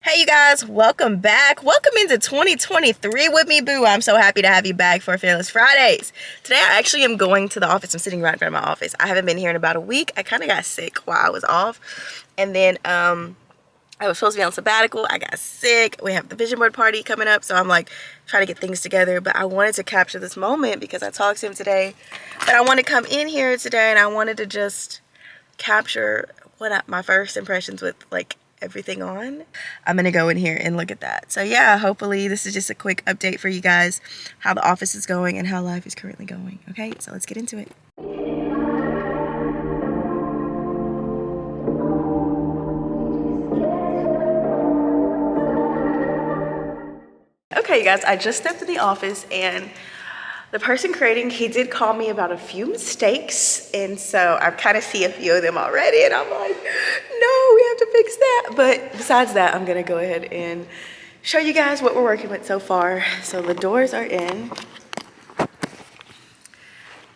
Hey you guys, welcome back. Welcome into 2023 with me, boo. I'm so happy to have you back for Fearless Fridays. Today I actually am going to the office. I'm sitting right in front of my office. I haven't been here in about a week. I kind of got sick while I was off. And then I was supposed to be on sabbatical. I got sick. We have the vision board party coming up. So I'm like trying to get things together. But I wanted to capture this moment because I talked to him today. But I want to come in here today and I wanted to just capture my first impressions with like everything on. I'm gonna go in here and look at that. So yeah, hopefully this is just a quick update for you guys, how the office is going and how life is currently going. Okay, so let's get into it. Okay, you guys, I just stepped in the office and the person creating, he did call me about a few mistakes, and so I kind of see a few of them already, and I'm like, no, we have to fix that. But besides that, I'm gonna go ahead and show you guys what we're working with so far. So the doors are in.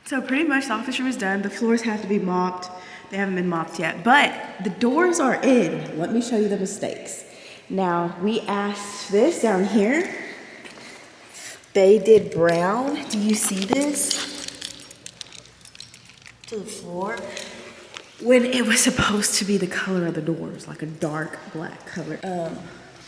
So pretty much the office room is done. The floors have to be mopped. They haven't been mopped yet, but the doors are in. Let me show you the mistakes. Now, we asked this down here. They did brown. Do you see this? To the floor. When it was supposed to be the color of the doors, like a dark black color.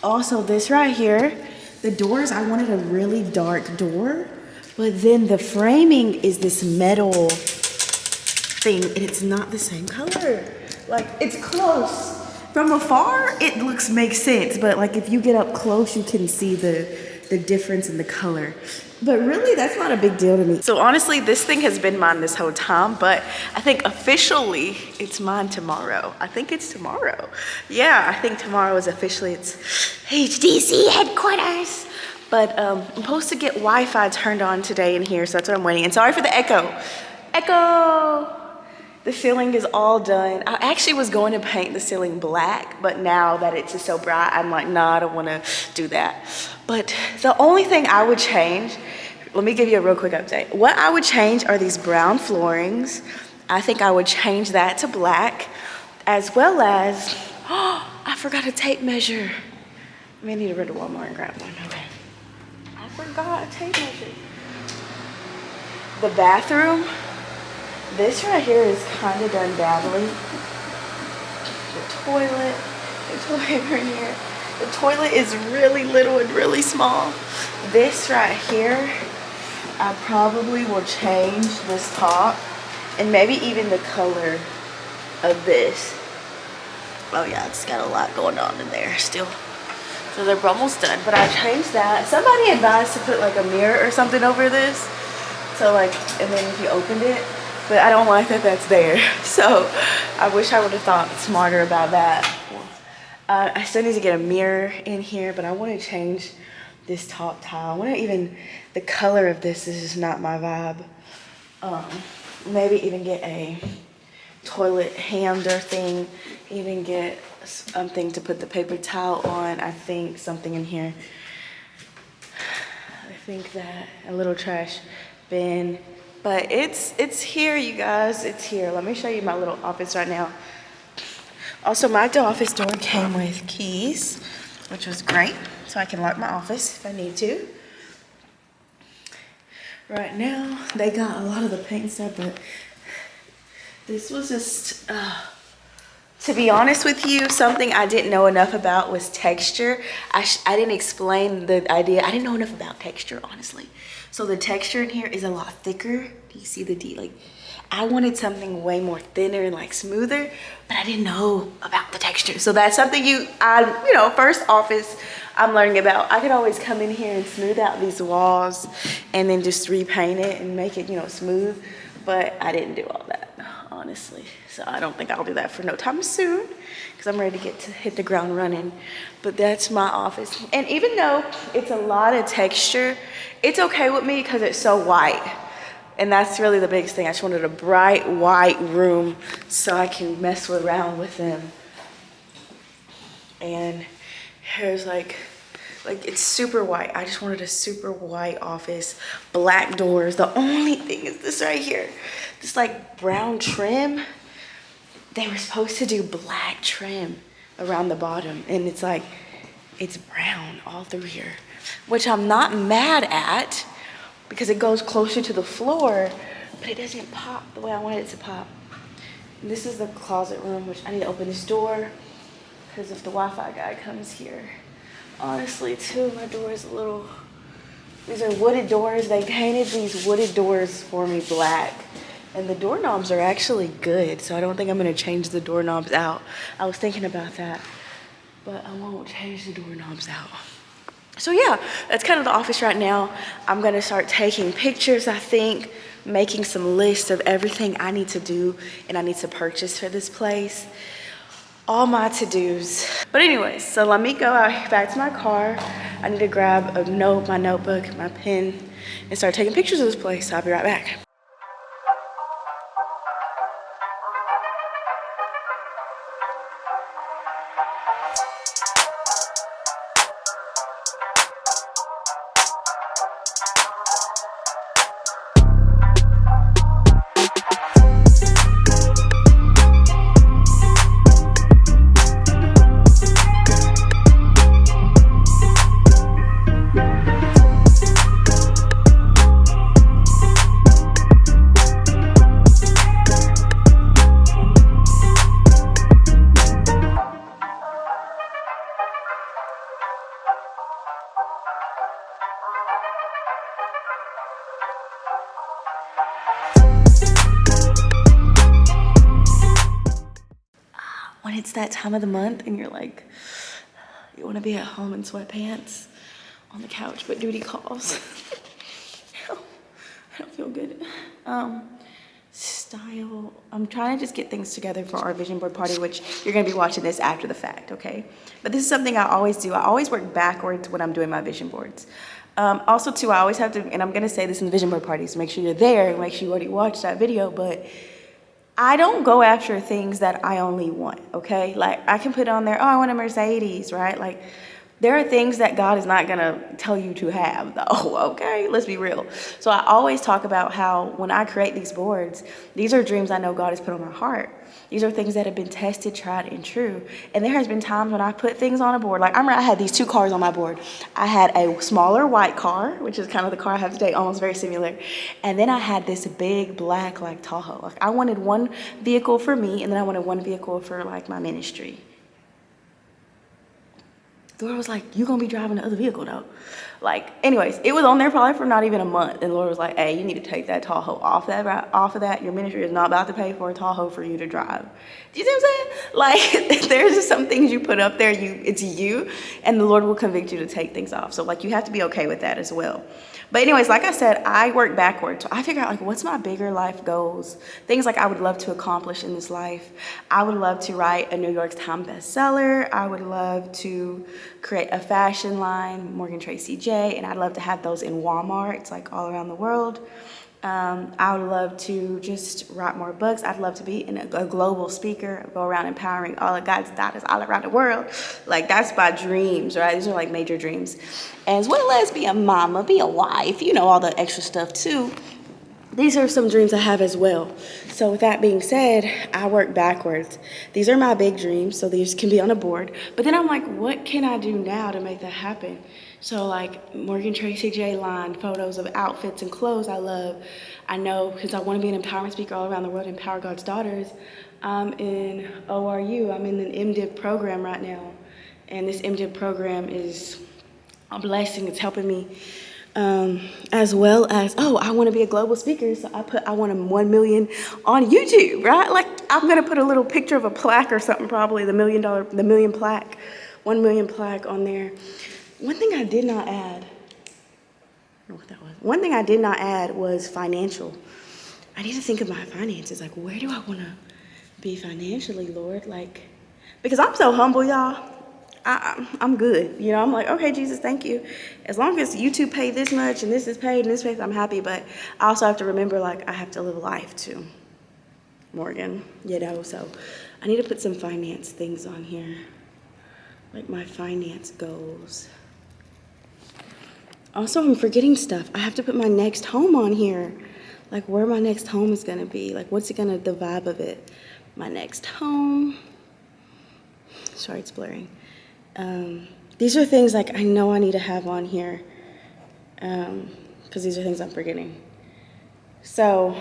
Also this right here, the doors, I wanted a really dark door, but then the framing is this metal thing and it's not the same color. Like, it's close. From afar, it makes sense, but like if you get up close, you can see the difference in the color. But really, that's not a big deal to me. So honestly, this thing has been mine this whole time, but I think officially it's mine tomorrow. I think it's tomorrow. Yeah, I think tomorrow is officially its HDC headquarters. But I'm supposed to get Wi-Fi turned on today in here, so that's what I'm waiting. And sorry for the echo. Echo! The ceiling is all done. I actually was going to paint the ceiling black, but now that it's just so bright, I'm like, nah, I don't want to do that. But the only thing I would change, let me give you a real quick update. What I would change are these brown floorings. I think I would change that to black, as well as, oh, I forgot a tape measure. I may need to run to Walmart and grab one. Okay. I forgot a tape measure. The bathroom. This right here is kind of done badly. The toilet right here. The toilet is really little and really small. This right here, I probably will change this top and maybe even the color of this. Oh yeah, it's got a lot going on in there still. So they're almost done, but I changed that. Somebody advised to put like a mirror or something over this. So like, and then if you opened it, but I don't like that that's there. So I wish I would have thought smarter about that. I still need to get a mirror in here, but I want to change this top tile. I want to even, the color of this is just not my vibe. Maybe even get a toilet hander thing, even get something to put the paper towel on. I think something in here. I think that a little trash bin. But it's here, you guys, it's here. Let me show you my little office right now. Also, my office door came with keys, which was great. So I can lock my office if I need to. Right now, they got a lot of the paint stuff, but this was just, to be honest with you, something I didn't know enough about was texture. I didn't explain the idea. I didn't know enough about texture, honestly. So the texture in here is a lot thicker. Do you see the D? Like, I wanted something way more thinner and like smoother, but I didn't know about the texture. So that's something first office I'm learning about. I could always come in here and smooth out these walls and then just repaint it and make it, smooth. But I didn't do all that, honestly. So I don't think I'll do that for no time soon because I'm ready to hit the ground running. But that's my office. And even though it's a lot of texture, it's okay with me because it's so white. And that's really the biggest thing. I just wanted a bright white room so I can mess around with them. And here's like it's super white. I just wanted a super white office, black doors. The only thing is this right here, this like brown trim. They were supposed to do black trim around the bottom, and it's like it's brown all through here, which I'm not mad at because it goes closer to the floor, but it doesn't pop the way I wanted it to pop. And this is the closet room, which I need to open this door because if the Wi-Fi guy comes here. Honestly, too, my door is a little, these are wooded doors. They painted these wooded doors for me black. And the doorknobs are actually good, so I don't think I'm gonna change the doorknobs out. I was thinking about that, but I won't change the doorknobs out. So yeah, that's kind of the office right now. I'm gonna start taking pictures, I think, making some lists of everything I need to do and I need to purchase for this place. All my to-dos. But anyways, so let me go out back to my car. I need to grab a note, my notebook, my pen, and start taking pictures of this place. So I'll be right back. When it's that time of the month and you're like, you want to be at home in sweatpants on the couch, but duty calls. I don't feel good. Style. I'm trying to just get things together for our vision board party, which you're going to be watching this after the fact, okay? But this is something I always do. I always work backwards when I'm doing my vision boards. Also, too, I always have to, and I'm going to say this in the vision board party, so make sure you're there, make sure you already watched that video, but I don't go after things that I only want, okay? Like, I can put on there, oh, I want a Mercedes, right? Like, there are things that God is not gonna tell you to have, though, okay? Let's be real. So I always talk about how when I create these boards, these are dreams I know God has put on my heart. These are things that have been tested, tried, and true. And there has been times when I put things on a board. Like, I remember I had these two cars on my board. I had a smaller white car, which is kind of the car I have today, almost very similar. And then I had this big black, like, Tahoe. Like, I wanted one vehicle for me, and then I wanted one vehicle for, like, my ministry. The Lord was like, you gonna be driving the other vehicle though. Like, anyways, it was on there probably for not even a month. And the Lord was like, hey, you need to take that Tahoe off of that. Your ministry is not about to pay for a Tahoe for you to drive. Do you see what I'm saying? Like, there's just some things you put up there, it's you, and the Lord will convict you to take things off. So like, you have to be okay with that as well. But anyways, like I said, I work backwards. So I figure out like, what's my bigger life goals? Things like I would love to accomplish in this life. I would love to write a New York Times bestseller. I would love to create a fashion line, Morgan Tracy J, and I'd love to have those in Walmarts, like all around the world. I would love to just write more books. I'd love to be a global speaker, go around empowering all of God's daughters all around the world. Like, that's my dreams, right? These are like major dreams. As well as be a mama, be a wife, you know, all the extra stuff too. These are some dreams I have as well. So with that being said, I work backwards. These are my big dreams, so these can be on a board. But then I'm like, what can I do now to make that happen? So like Morgan Tracy J line, photos of outfits and clothes I love. I know because I want to be an empowerment speaker all around the world, empower God's daughters. I'm in ORU, I'm in an MDiv program right now. And this MDiv program is a blessing, it's helping me. As well as, I want to be a global speaker, so I want a 1 million on YouTube, right? Like, I'm going to put a little picture of a plaque or something, probably the $1 million plaque, 1 million plaque on there. One thing I did not add, I don't know what that was. One thing I did not add was financial. I need to think of my finances. Like, where do I want to be financially, Lord? Like, because I'm so humble, y'all. I'm good. You know, I'm like, okay, Jesus, thank you. As long as you two pay this much and this is paid and this pays, I'm happy. But I also have to remember, like, I have to live life too, Morgan, you know. So I need to put some finance things on here, like my finance goals. Also, I'm forgetting stuff. I have to put my next home on here, like where my next home is going to be. Like, what's it going to, the vibe of it. My next home. Sorry, it's blurring. These are things like I know I need to have on here because these are things I'm forgetting. So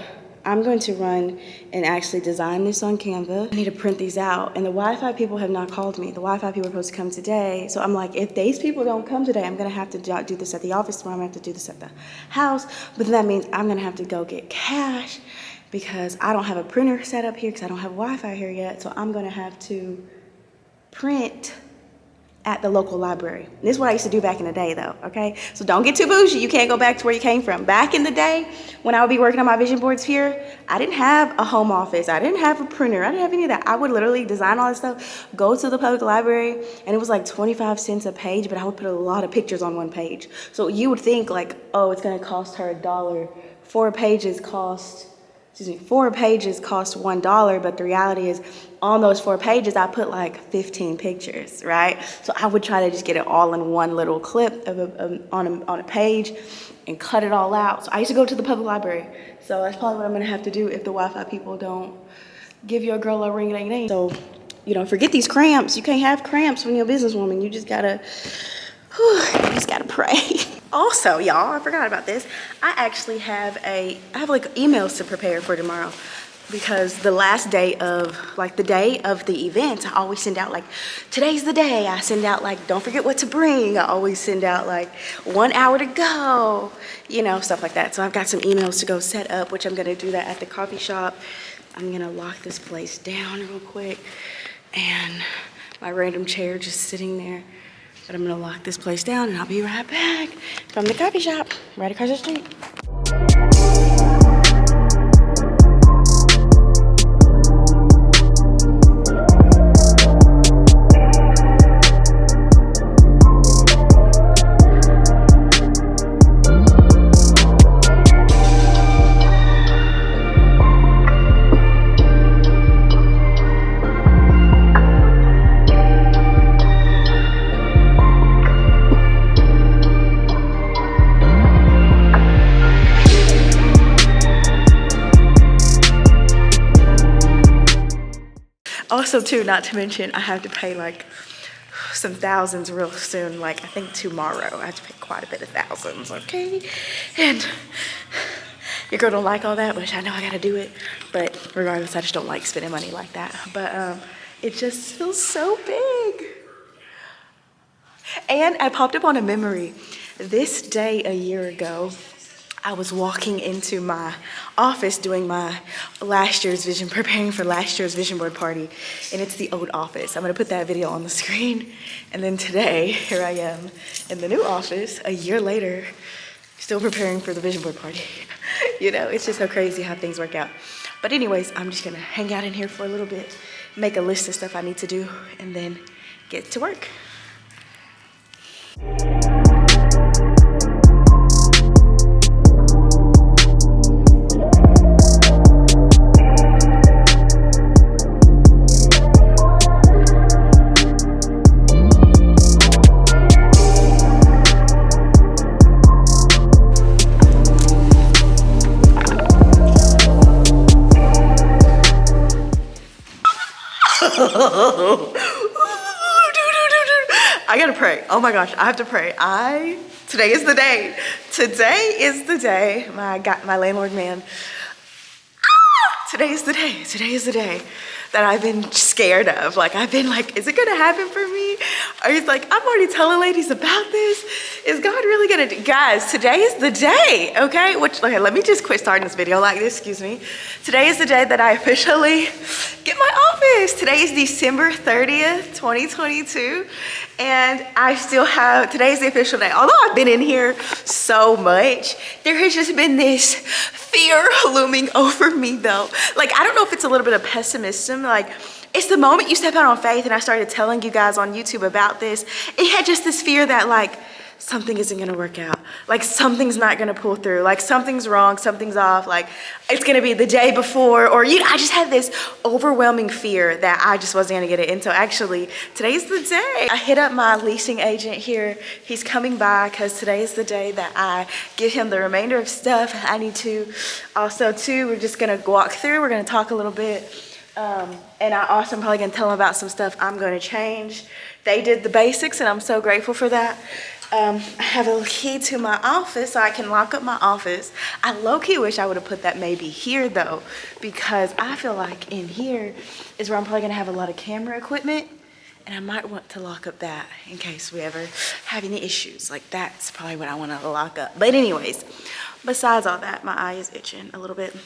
I'm going to run and actually design this on Canva. I need to print these out, and the Wi-Fi people have not called me. The Wi-Fi people are supposed to come today. So I'm like, if these people don't come today, I'm gonna have to do this at the office tomorrow. I'm gonna have to do this at the house, but then that means I'm gonna have to go get cash because I don't have a printer set up here because I don't have Wi-Fi here yet. So I'm gonna have to print at the local library. And this is what I used to do back in the day though, okay? So don't get too bougie. You can't go back to where you came from. Back in the day, when I would be working on my vision boards here, I didn't have a home office. I didn't have a printer. I didn't have any of that. I would literally design all this stuff, go to the public library, and it was like 25 cents a page, but I would put a lot of pictures on one page. So you would think like, oh, it's gonna cost her $1. 4 pages cost $1, but the reality is on those 4 pages, I put like 15 pictures, right? So I would try to just get it all in one little clip on a page and cut it all out. So I used to go to the public library. So that's probably what I'm gonna have to do if the Wi-Fi people don't give your girl a ring-a-ding-ding. So, you know, forget these cramps. You can't have cramps when you're a businesswoman. You just gotta pray. Also, y'all, I forgot about this. I actually have like emails to prepare for tomorrow because the last day of, like the day of the event, I always send out like, today's the day. I send out like, don't forget what to bring. I always send out like 1 hour to go, you know, stuff like that. So I've got some emails to go set up, which I'm gonna do that at the coffee shop. I'm gonna lock this place down real quick, and my random chair just sitting there. But I'm gonna lock this place down and I'll be right back from the coffee shop right across the street. Also too, not to mention, I have to pay like some thousands real soon. Like I think tomorrow I have to pay quite a bit of thousands, okay? And your girl don't like all that, which I know I gotta do it. But regardless, I just don't like spending money like that. But it just feels so big. And I popped up on a memory. This day a year ago, I was walking into my office doing my preparing for last year's vision board party, and it's the old office. I'm gonna put that video on the screen. And then today, here I am in the new office, a year later, still preparing for the vision board party. You know, it's just so crazy how things work out. But anyways, I'm just gonna hang out in here for a little bit, make a list of stuff I need to do, and then get to work. I gotta pray. Oh my gosh, I have to pray. Today is the day. Today is the day. My landlord man. Today is the day. Today is the day that I've been scared of. Like I've been like, is it gonna happen for me? Or he's like, I'm already telling ladies about this. Is God really gonna do? Guys, today is the day, okay? Okay, let me just quit starting this video like this, excuse me. Today is the day that I officially get my office. Today is December 30th, 2022. And I still have, today's the official day. Although I've been in here so much, there has just been this fear looming over me though. Like, I don't know if it's a little bit of pessimism. Like, it's the moment you step out on faith, and I started telling you guys on YouTube about this. It had just this fear that like, something isn't gonna work out. Like something's not gonna pull through. Like something's wrong, something's off. Like it's gonna be the day before, or I just had this overwhelming fear that I just wasn't gonna get it. And so actually, today's the day. I hit up my leasing agent here. He's coming by because today is the day that I give him the remainder of stuff I need to. Also too, we're just gonna walk through. We're gonna talk a little bit. And I also am probably gonna tell them about some stuff I'm gonna change. They did the basics and I'm so grateful for that. I have a key to my office so I can lock up my office. I low-key wish I would have put that maybe here though, because I feel like in here is where I'm probably gonna have a lot of camera equipment, and I might want to lock up that in case we ever have any issues. Like that's probably what I wanna lock up. But anyways, besides all that, my eye is itching a little bit.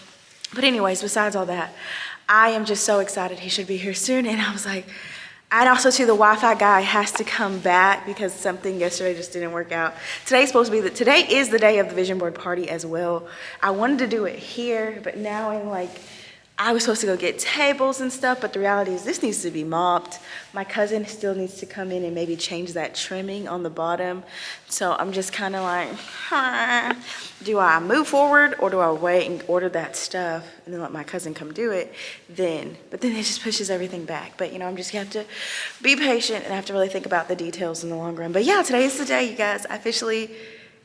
But anyways, besides all that, I am just so excited. He should be here soon. And I was like, and also too, the Wi-Fi guy has to come back because something yesterday just didn't work out. Today's supposed to be today is the day of the vision board party as well. I wanted to do it here, but now I'm like, I was supposed to go get tables and stuff, but the reality is this needs to be mopped. My cousin still needs to come in and maybe change that trimming on the bottom. So I'm just kind of like, do I move forward or do I wait and order that stuff and then let my cousin come do it then? But then it just pushes everything back. But you know, I'm just gonna have to be patient and have to really think about the details in the long run. But yeah, today is the day, you guys. I officially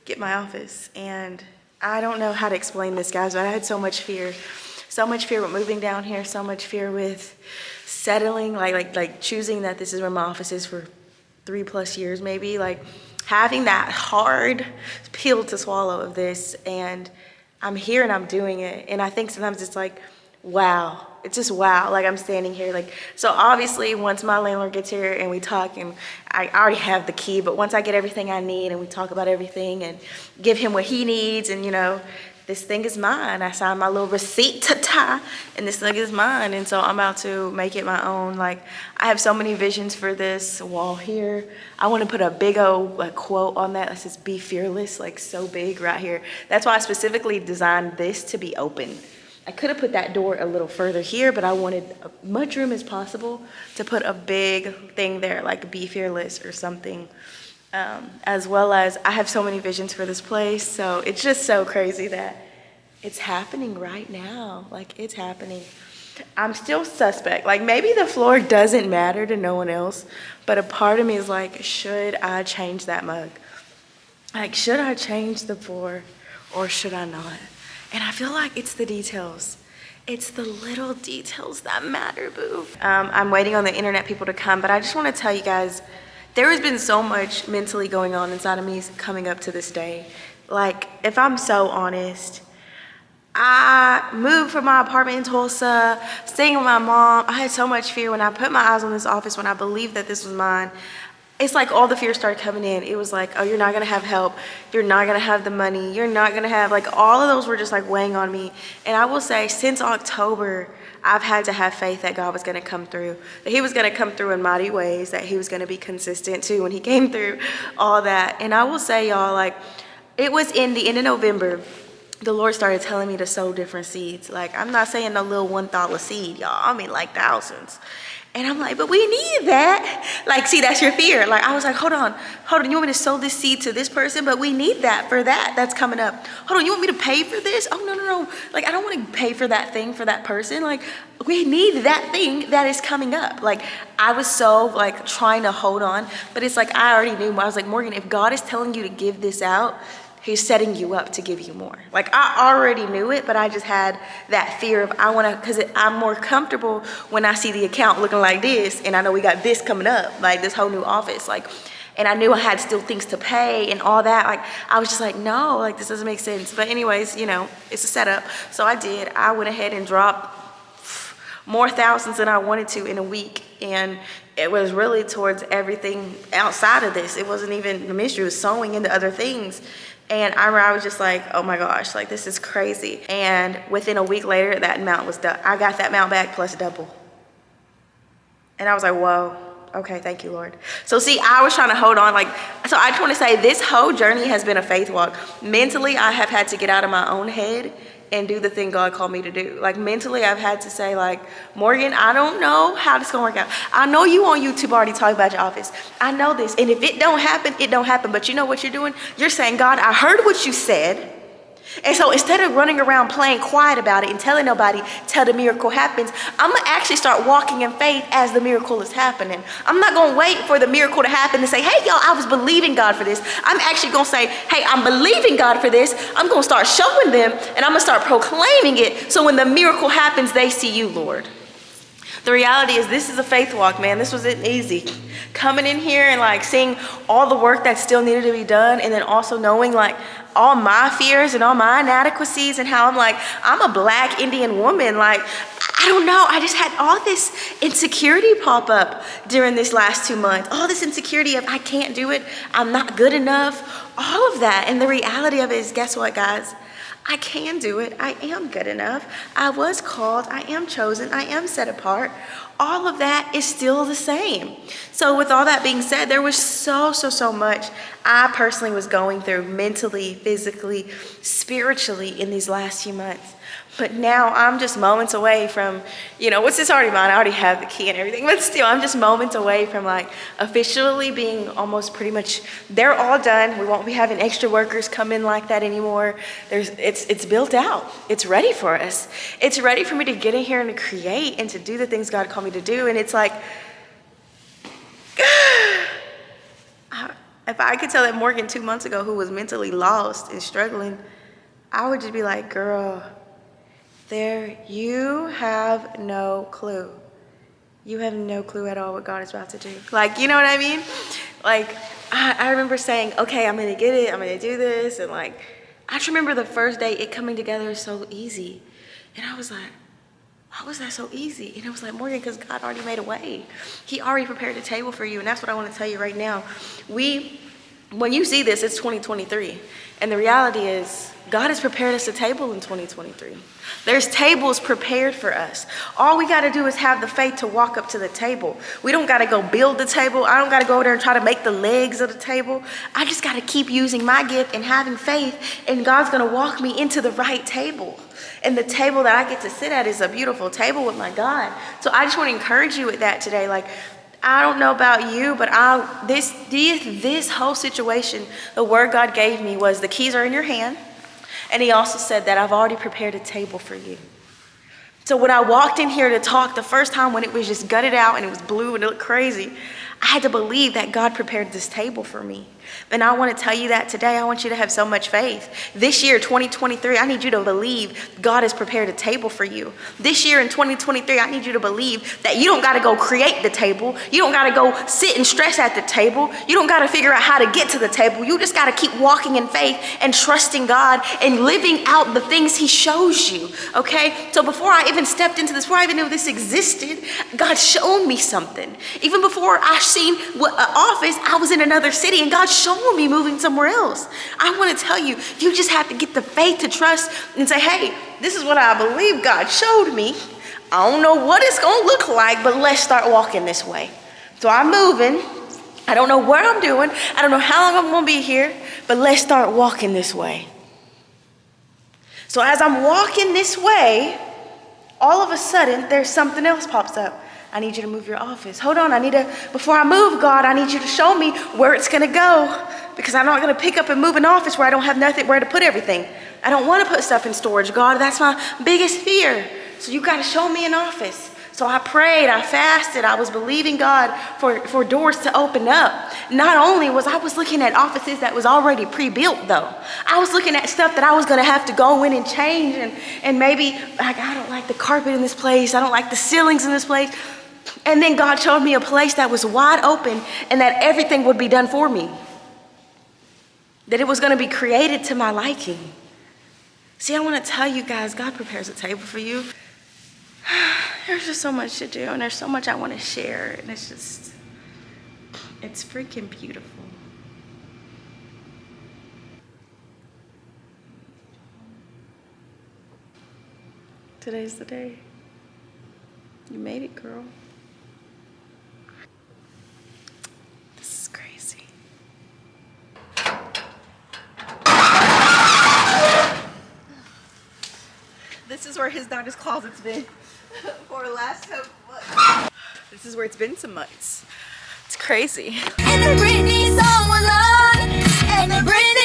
get my office, and I don't know how to explain this, guys, but I had so much fear. So much fear with moving down here, so much fear with settling, like choosing that this is where my office is for 3+ years maybe, like having that hard pill to swallow of this, and I'm here and I'm doing it. And I think sometimes it's like, wow, it's just wow, like I'm standing here, like, so obviously once my landlord gets here and we talk, and I already have the key, but once I get everything I need and we talk about everything and give him what he needs, and you know, this thing is mine. I signed my little receipt, and this thing is mine. And so I'm about to make it my own. Like, I have so many visions for this wall here. I want to put a big old quote on that says "Be fearless," like so big right here. That's why I specifically designed this to be open. I could have put that door a little further here, but I wanted as much room as possible to put a big thing there, like "Be fearless" or something. As well as I have so many visions for this place, so it's just so crazy that it's happening right now. Like, it's happening. I'm still suspect. Like, maybe the floor doesn't matter to no one else, but a part of me is like, should I change that mug? Like, should I change the floor or should I not? And I feel like it's the details. It's the little details that matter, boo. I'm waiting on the internet people to come, but I just want to tell you guys, there has been so much mentally going on inside of me coming up to this day. Like, if I'm so honest, I moved from my apartment in Tulsa, staying with my mom. I had so much fear when I put my eyes on this office, when I believed that this was mine. It's like all the fear started coming in. It was like, oh, you're not gonna have help. You're not gonna have the money. You're not gonna have, like, all of those were just like weighing on me. And I will say, since October, I've had to have faith that God was gonna come through, that he was gonna come through in mighty ways, that he was gonna be consistent too when he came through, all that. And I will say, y'all, like, it was in the end of November, the Lord started telling me to sow different seeds. Like, I'm not saying a little $1 seed, y'all. I mean, like, thousands. And I'm like, but we need that. Like, see, that's your fear. Like, I was like, hold on. You want me to sow this seed to this person? But we need that for that's coming up. Hold on, you want me to pay for this? Oh, no. Like, I don't want to pay for that thing for that person. Like, we need that thing that is coming up. Like, I was so, like, trying to hold on. But it's like, I already knew. I was like, Morgan, if God is telling you to give this out, he's setting you up to give you more. Like, I already knew it, but I just had that fear of because I'm more comfortable when I see the account looking like this, and I know we got this coming up, like this whole new office, like, and I knew I had still things to pay and all that. Like, I was just like, no, like, this doesn't make sense. But anyways, you know, it's a setup. So I did. I went ahead and dropped more thousands than I wanted to in a week, and it was really towards everything outside of this. It wasn't even the ministry, it was sewing into other things. And I was just like, oh my gosh, like, this is crazy. And within a week later, that amount was done. I got that amount back plus double. And I was like, whoa, okay, thank you, Lord. So see, I was trying to hold on. Like, so I just want to say this whole journey has been a faith walk. Mentally, I have had to get out of my own head and do the thing God called me to do. Like, mentally, I've had to say, like, Morgan, I don't know how this is gonna work out. I know you on YouTube already talking about your office. I know this, and if it don't happen, it don't happen. But you know what you're doing? You're saying, God, I heard what you said. And so instead of running around playing quiet about it and telling nobody till the miracle happens, I'm gonna actually start walking in faith as the miracle is happening. I'm not gonna wait for the miracle to happen and say, hey, y'all, I was believing God for this. I'm actually gonna say, hey, I'm believing God for this. I'm gonna start showing them, and I'm gonna start proclaiming it, so when the miracle happens, they see you, Lord. The reality is this is a faith walk, man. This wasn't easy. Coming in here and like seeing all the work that still needed to be done, and then also knowing like all my fears and all my inadequacies and how I'm like, I'm a Black Indian woman. Like, I don't know. I just had all this insecurity pop up during this last 2 months. All this insecurity of I can't do it. I'm not good enough. All of that. And the reality of it is, guess what, guys? I can do it. I am good enough. I was called. I am chosen. I am set apart. All of that is still the same. So with all that being said, there was so much I personally was going through mentally, physically, spiritually in these last few months. But now I'm just moments away from, what's this already mine? I already have the key and everything, but still I'm just moments away from like officially being almost pretty much, they're all done. We won't be having extra workers come in like that anymore. It's built out. It's ready for us. It's ready for me to get in here and to create and to do the things God called me to do. And it's like, if I could tell that Morgan 2 months ago who was mentally lost and struggling, I would just be like, girl, you have no clue. You have no clue at all what God is about to do. Like, you know what I mean? Like, I remember saying, okay, I'm gonna get it. I'm gonna do this. And like, I just remember the first day it coming together is so easy. And I was like, why was that so easy? And I was like, Morgan, because God already made a way. He already prepared a table for you. And that's what I want to tell you right now. When you see this, it's 2023. And the reality is, God has prepared us a table in 2023. There's tables prepared for us. All we got to do is have the faith to walk up to the table. We don't got to go build the table. I don't got to go over there and try to make the legs of the table. I just got to keep using my gift and having faith, and God's going to walk me into the right table. And the table that I get to sit at is a beautiful table with my God. So I just want to encourage you with that today. Like, I don't know about you, but this whole situation, the word God gave me was the keys are in your hand. And he also said that I've already prepared a table for you. So when I walked in here to talk the first time when it was just gutted out and it was blue and it looked crazy, I had to believe that God prepared this table for me. And I want to tell you that today. I want you to have so much faith. This year, 2023, I need you to believe God has prepared a table for you. This year in 2023, I need you to believe that you don't got to go create the table. You don't got to go sit and stress at the table. You don't got to figure out how to get to the table. You just got to keep walking in faith and trusting God and living out the things he shows you, okay? So before I even stepped into this, before I even knew this existed, God showed me something. Even before I seen what office, I was in another city and God showed me moving somewhere else. I want to tell you, you just have to get the faith to trust and say, hey, this is what I believe God showed me. I don't know what it's going to look like, but let's start walking this way. So I'm moving. I don't know what I'm doing. I don't know how long I'm going to be here, but let's start walking this way. So as I'm walking this way, all of a sudden, there's something else pops up. I need you to move your office. Hold on, before I move, God, I need you to show me where it's gonna go, because I'm not gonna pick up and move an office where I don't have nothing where to put everything. I don't wanna put stuff in storage, God. That's my biggest fear. So you gotta show me an office. So I prayed, I fasted, I was believing God for doors to open up. Not only was I looking at offices that was already pre-built though. I was looking at stuff that I was gonna have to go in and change and maybe, like, I don't like the carpet in this place, I don't like the ceilings in this place. And then God showed me a place that was wide open and that everything would be done for me. That it was gonna be created to my liking. See, I wanna tell you guys, God prepares a table for you. There's just so much to do and there's so much I wanna share, and it's freaking beautiful. Today's the day. You made it, girl. This is crazy. This is where his daughter's closet's been for the last couple months. This is where it's been some months. It's crazy. And the Britney song was on, and the Britney